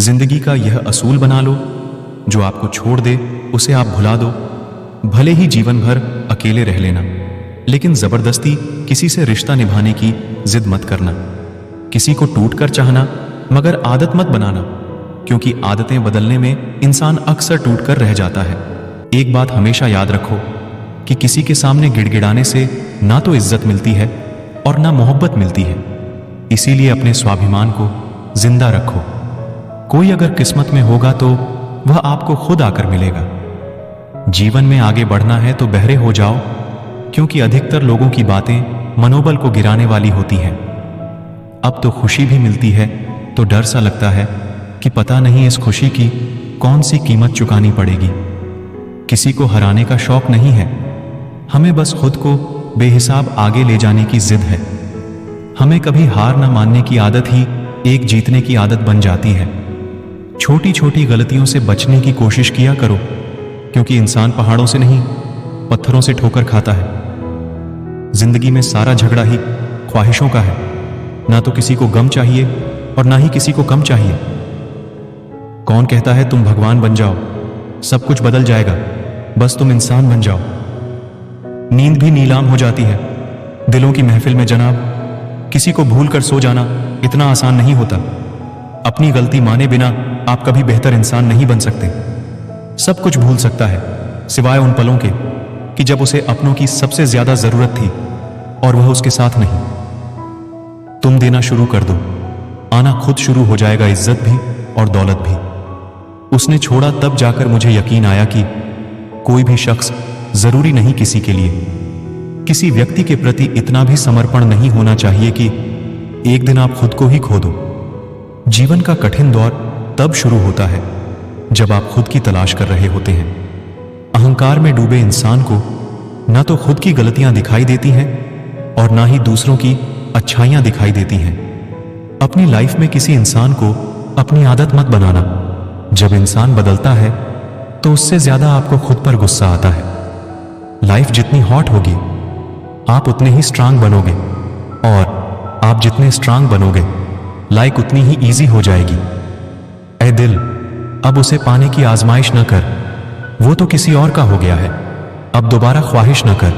जिंदगी का यह असूल बना लो, जो आपको छोड़ दे उसे आप भुला दो। भले ही जीवन भर अकेले रह लेना, लेकिन जबरदस्ती किसी से रिश्ता निभाने की जिद मत करना। किसी को टूट कर चाहना, मगर आदत मत बनाना, क्योंकि आदतें बदलने में इंसान अक्सर टूट कर रह जाता है। एक बात हमेशा याद रखो कि किसी के सामने गिड़गिड़ाने से ना तो इज्जत मिलती है और ना मोहब्बत मिलती है। इसीलिए अपने स्वाभिमान को जिंदा रखो। कोई अगर किस्मत में होगा तो वह आपको खुद आकर मिलेगा। जीवन में आगे बढ़ना है तो बहरे हो जाओ, क्योंकि अधिकतर लोगों की बातें मनोबल को गिराने वाली होती हैं। अब तो खुशी भी मिलती है तो डर सा लगता है कि पता नहीं इस खुशी की कौन सी कीमत चुकानी पड़ेगी। किसी को हराने का शौक नहीं है, हमें बस खुद को बेहिसाब आगे ले जाने की जिद है। हमें कभी हार न मानने की आदत ही एक जीतने की आदत बन जाती है। छोटी छोटी गलतियों से बचने की कोशिश किया करो, क्योंकि इंसान पहाड़ों से नहीं पत्थरों से ठोकर खाता है। जिंदगी में सारा झगड़ा ही ख्वाहिशों का है। ना तो किसी को गम चाहिए और ना ही किसी को कम चाहिए। कौन कहता है तुम भगवान बन जाओ, सब कुछ बदल जाएगा, बस तुम इंसान बन जाओ। नींद भी नीलाम हो जाती है दिलों की महफिल में जनाब। किसी को भूल कर सो जाना इतना आसान नहीं होता। अपनी गलती माने बिना आप कभी बेहतर इंसान नहीं बन सकते। सब कुछ भूल सकता है सिवाय उन पलों के कि जब उसे अपनों की सबसे ज्यादा जरूरत थी और वह उसके साथ नहीं। तुम देना शुरू कर दो, आना खुद शुरू हो जाएगा इज्जत भी और दौलत भी। उसने छोड़ा तब जाकर मुझे यकीन आया कि कोई भी शख्स जरूरी नहीं किसी के लिए। किसी व्यक्ति के प्रति इतना भी समर्पण नहीं होना चाहिए कि एक दिन आप खुद को ही खो दो। जीवन का कठिन दौर तब शुरू होता है जब आप खुद की तलाश कर रहे होते हैं। अहंकार में डूबे इंसान को ना तो खुद की गलतियां दिखाई देती हैं और ना ही दूसरों की अच्छाइयां दिखाई देती हैं। अपनी लाइफ में किसी इंसान को अपनी आदत मत बनाना। जब इंसान बदलता है तो उससे ज्यादा आपको खुद पर गुस्सा आता है। लाइफ जितनी हॉट होगी आप उतने ही स्ट्रांग बनोगे, और आप जितने स्ट्रांग बनोगे लाइफ उतनी ही इजी हो जाएगी। ऐ दिल, अब उसे पाने की आजमाइश न कर, वो तो किसी और का हो गया है। अब दोबारा ख्वाहिश न कर।